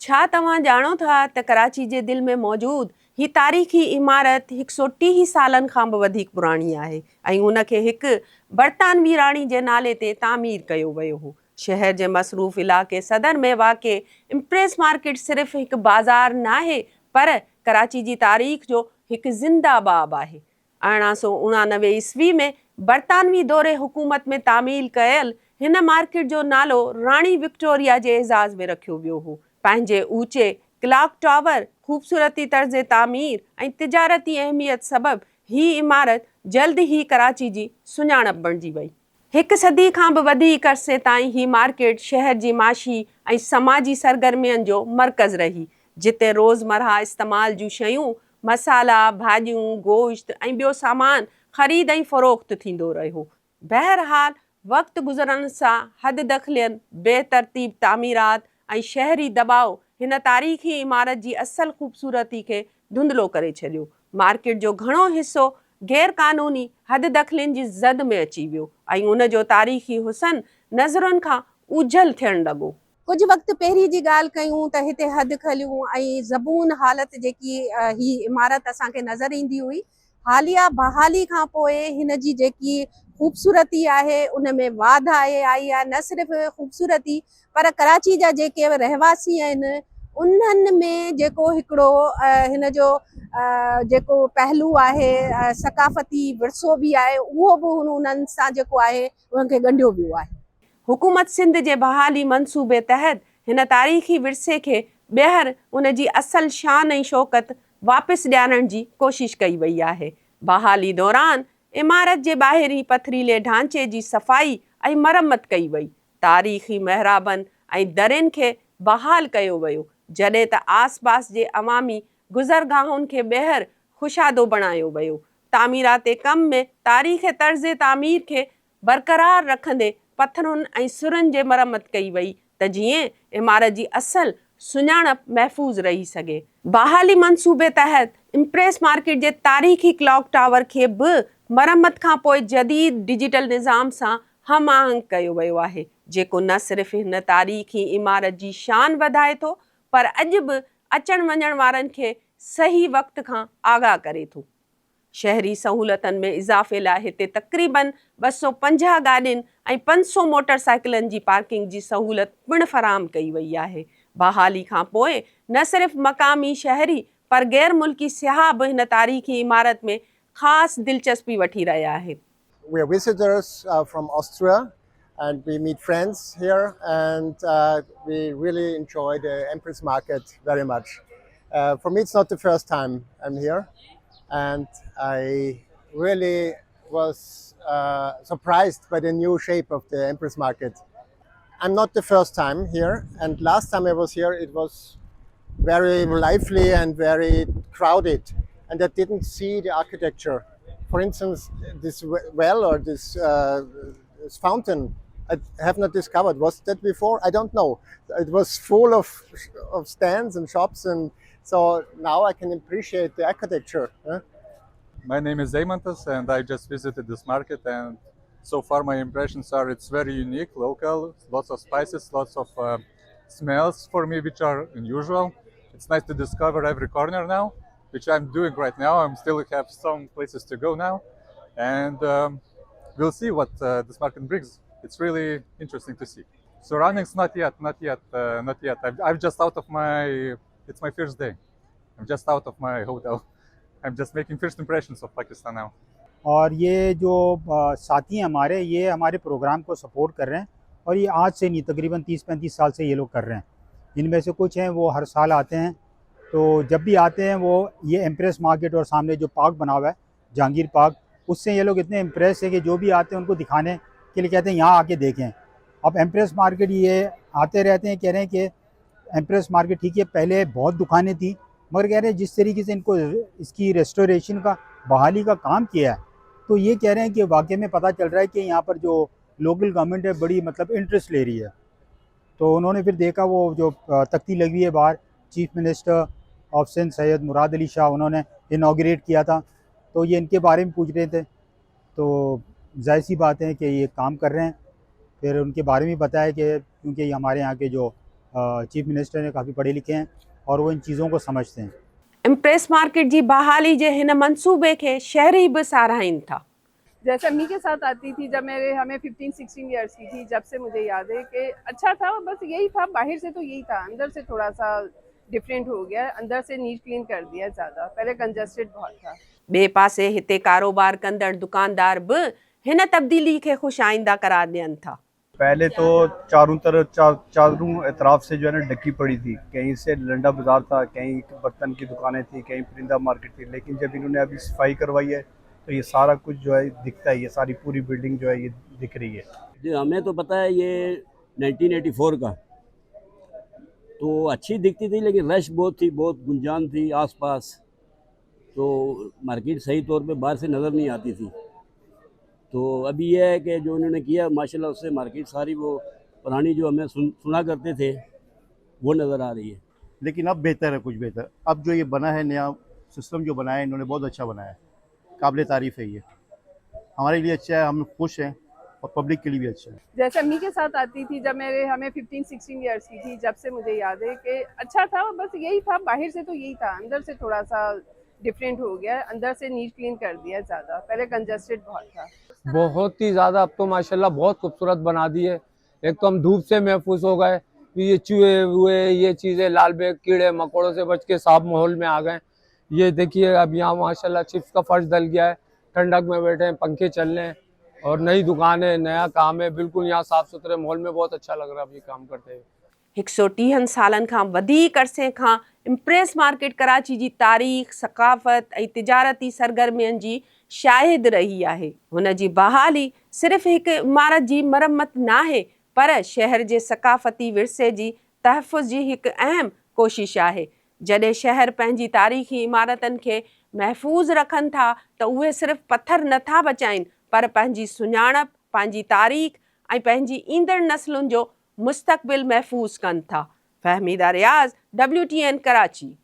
छा तव्हां ॼाणो था त कराची जे दिलि में मौजूदु ही तारीख़ी इमारत 130 सालनि खां बि वधीक पुराणी आहे ऐं उनखे हिकु बरतानवी राणी जे नाले ते तामीर कयो वियो हो। शहर जे मसरूफ़ इलाइक़े सदर में वाक़िए इम्प्रेस मार्केट सिर्फ़ु हिकु बाज़ार नाहे पर कराची जी तारीख़ जो हिकु ज़िंदा बाब आहे। 1899 ईस्वी में बरतानवी दौरे हुकूमत में तामील कयल हिन मार्केट जो नालो राणी विक्टोरिया जे एज़ाज़ में रखियो वियो हो। पंहिंजे ऊचे क्लॉक टावर, ख़ूबसूरती तर्ज़ तामीर ऐं तिजारती अहमियत सबबि ही इमारत जल्द ही कराची जी सुञाणप बणिजी वई। हिकु सदी खां बि वधीक अरसे ताईं ही मार्केट शहर जी माशी ऐं समाजी सरगर्मियुनि जो मर्कज़ रही, जिते रोज़मर्रा इस्तेमाल जूं शयूं, मसाला, भाॼियूं, गोश्त ऐं ॿियो सामान ख़रीद ऐं फ़रोख़्त थींदो रहियो। बहरहाल वक़्तु गुज़रण सां हद दख़लियनि, बेतरतीब तामीरात ऐं शहरी दबाउ हिन तारीख़ी इमारत जी असल ख़ूबसूरती खे धुंधलो करे छॾियो। मार्केट जो घणो हिसो गैर क़ानूनी हद दख़लियुनि जी ज़द में अची वियो ऐं उन जो तारीख़ी हुसन नज़रुनि खां उझल थियणु लॻो। कुझु वक़्तु पहिरीं जी ॻाल्हि कयूं त हिते हद खलियूं ऐं ज़बून हालत जेकी ही इमारत असांखे नज़र ईंदी हुई, हालिया बहाली खां पोइ हिन जी जेकी ख़ूबसूरती आहे उन में वाध आई आहे। न सिर्फ़ु ख़ूबसूरती पर कराची जा जेके रहवासी आहिनि उन्हनि में जेको हिकिड़ो हिन जो जेको पहलू आहे सक़ाफ़ती विरसो बि आहे, उहो बि उन्हनि सां जेको आहे उन्हनि खे ॻंढियो वियो आहे। हुकूमत सिंध जे बहाली मंसूबे तहत हिन तारीख़ी विरसे खे ॿीहर उन जी असल शान ऐं शौकत वापसि ॾियारण जी कोशिश कई वई आहे। बहाली दौरान इमारत जे ॿाहिरीं पथरीले ढांचे जी सफ़ाई ऐं मरम्मत कई वई। तारीख़ी महराबनि ऐं दरियुनि खे बहाल कयो वियो, जॾहिं त आस पास जे अवामी गुज़रगाहुनि खे ॿीहर खुशादो बणायो वियो। तामीराते कम में तारीख़ तर्ज़ तामीर खे बरक़रार रखंदे पथरुनि ऐं सुरनि जे मरम्मत कई वई त जीअं इमारत जी असल सुञाणप महफ़ूज़ रही सघे। बहाली मंसूबे तहत इम्प्रेस मार्केट जे तारीख़ी क्लॉक टावर खे बि मरम्मत खां पोइ जदीद डिजिटल निज़ाम सां हम आहंग कयो वियो आहे, जेको न सिर्फ़ु हिन तारीख़ी इमारत जी शान वधाए थो पर अॼु बि अचण वञण वारनि खे सही वक़्त खां आगाह करे थो। शहरी सहूलतनि में इज़ाफ़े लाइ हिते तक़रीबन 250 गाॾियुनि ऐं 500 मोटरसाइकिलनि जी पार्किंग जी सहूलत पिणु फ़राहम कई वई आहे। बहाली खां पोइ न सिर्फ़ु मक़ामी शहरी पर गैर मुल्की सियाह बि हिन तारीख़ी इमारत में ख़ासि दिलचस्पी वठी रहिया आहिनि। We are visitors from Austria and we meet friends here and we really enjoy the Empress Market very much. For me it's not the first time I'm here and I really was surprised by the new shape of the Empress Market. I'm not the first time here and last time I was here it was very lively and very crowded and I didn't see the architecture. For instance, this well or this fountain, I have not discovered. Was that before? I don't know. It was full of stands and shops, and so now I can appreciate the architecture. My name is Eimantas, and I just visited this market, and so far my impressions are it's very unique, local, lots of spices, lots of smells for me which are unusual. It's nice to discover every corner now, which I'm doing right now. I'm still have some places to go now, and we'll see what this market brings. It's really interesting to see. Surroundings, not yet. I'm just out of it's my first day. I'm just out of my hotel. I'm just making first impressions of Pakistan now. और ये जो साथी हैं हमारे, ये हमारे programme को support कर रहे हैं और ये आज से नहीं तकरीबन 30-35 साल से ये लोग कर रहे हैं। इनमें से कुछ हैं वो हर साल आते हैं, तो जब भी आते हैं वो ये एम्प्रेस मार्केट और सामने जो पार्क बना हुआ है जहांगीर पार्क, उससे ये लोग इतने इम्प्रेस है कि जो भी आते हैं उनको दिखाने के लिए कहते हैं यहाँ आके देखें। अब एम्प्रेस मार्केट ये आते रहते हैं, कह रहे हैं कि एम्प्रेस मार्केट ठीक है, पहले बहुत दुकानें थी मगर कह रहे हैं जिस तरीके से इनको इसकी रेस्टोरेशन का बहाली का काम किया है तो ये कह रहे हैं कि वाकई में पता चल रहा है कि यहाँ पर जो लोकल गवर्नमेंट है बड़ी मतलब इंटरेस्ट ले रही है। तो उन्होंने फिर देखा वो जो तख्ती लगी है बाहर, chief minister of Sindh Syed Murad Ali Shah उन्होंने इनाग्रेट किया था, तो ये इनके बारे में पूछ रहे थे, तो जाहिर सी बात है कि ये काम कर रहे हैं। फिर उनके बारे में बताया कि क्योंकि ये हमारे यहाँ के जो चीफ मिनिस्टर ने काफ़ी पढ़े लिखे हैं और वो इन चीज़ों को समझते हैं। इम्प्रेस मार्केट जी बहाली जे हिन मंसूबे खे शहरी भी साराहिनि था। जैसे अम्मी के साथ आती थी जब हमें 15-16 ईयर्स की थी, जब से मुझे याद है कि अच्छा था, बस यही था, बाहर से तो यही था, अंदर से थोड़ा सा डिफरेंट हो गया, अंदर से नीट क्लीन कर दिया ज़्यादा, पहले कंजस्टेड बहुत था। ॿिए पासे हिते कारोबार कंदड़ दुकानदार बि हिन तब्दीली खे ख़ुशाइंदा करार ॾियनि था। पहले तो चारों तरफ चारों एतराफ से जो है ना ढकी पड़ी थी, कहीं से लंडा बाजार था, कहीं बर्तन की दुकानें थी, कहीं परिंदा मार्केट थी, लेकिन जब इन्होंने अभी सफाई करवाई है तो ये सारा कुछ जो है दिखता है, ये सारी पूरी बिल्डिंग जो है ये दिख रही है। जी हमें तो पता है ये 1984 का, तो अच्छी दिखती थी लेकिन रश बहुत थी, बहुत गुंजान थी आसपास, तो मार्केट सही तौर पे बाहर से नज़र नहीं आती थी। तो अभी यह है कि जो उन्होंने किया माशाल्लाह उससे मार्केट सारी वो पुरानी जो हमें सुना करते थे वो नज़र आ रही है। लेकिन अब बेहतर है, कुछ बेहतर। अब जो ये बना है नया सिस्टम जो बनाया है इन्होंने बहुत अच्छा बनाया है, काबिल तारीफ़ है। ये हमारे लिए अच्छा है, हम खुश हैं और पब्लिक के लिए भी अच्छा है। जैसे अम्मी के साथ आती थी जब हमें 15-16 ईयर्स की थी, जब से मुझे याद है कि अच्छा था, बस यही था, बाहर से तो यही था, अंदर से थोड़ा सा डिफरेंट हो गया, अंदर से नीट क्लीन कर दिया ज़्यादा, पहले कंजस्टेड बहुत था। बहुत ही ज़्यादा, अब तो माशाल्लाह बहुत खूबसूरत बना दी है। एक तो हम धूप से महफूज हो गए, ये चूहे हुए ये चीज़ें लाल बेग कीड़े मकोड़ों से बच के साफ माहौल में आ गए। ये देखिए अब यहाँ माशाल्लाह चिप्स का फर्श डल गया है, ठंडक में बैठे हैं, पंखे चल रहे हैं और नई दुकानें, नया काम है, बिल्कुल यहाँ साफ़ सुथरे माहौल में बहुत अच्छा लग रहा है अब ये काम करते हुए। 130 सालनि खां वधीक अरसे खां इम्प्रेस मार्केट कराची जी तारीख़, सक़ाफ़त ऐं तिजारती सरगर्मियुनि जी शाहिद रही आहे। हुन जी बहाली सिर्फ़ु हिकु इमारत जी मरम्मत नाहे, पर शहर जे सक़ाफ़ती विरसे जी तहफ़ुज़ जी हिकु अहम कोशिश आहे। जॾहिं शहर पंहिंजी तारीख़ी इमारतनि खे महफ़ूज़ रखनि था त उहे सिर्फ़ु पथर नथा बचाइनि, पर पंहिंजी सुञाणप, पंहिंजी तारीख़ ऐं पंहिंजी ईंदड़ नस्लुनि जो मुस्तक़बिल महफ़ूज़ कनि था। फ़हमीदा रियाज़, WTN कराची।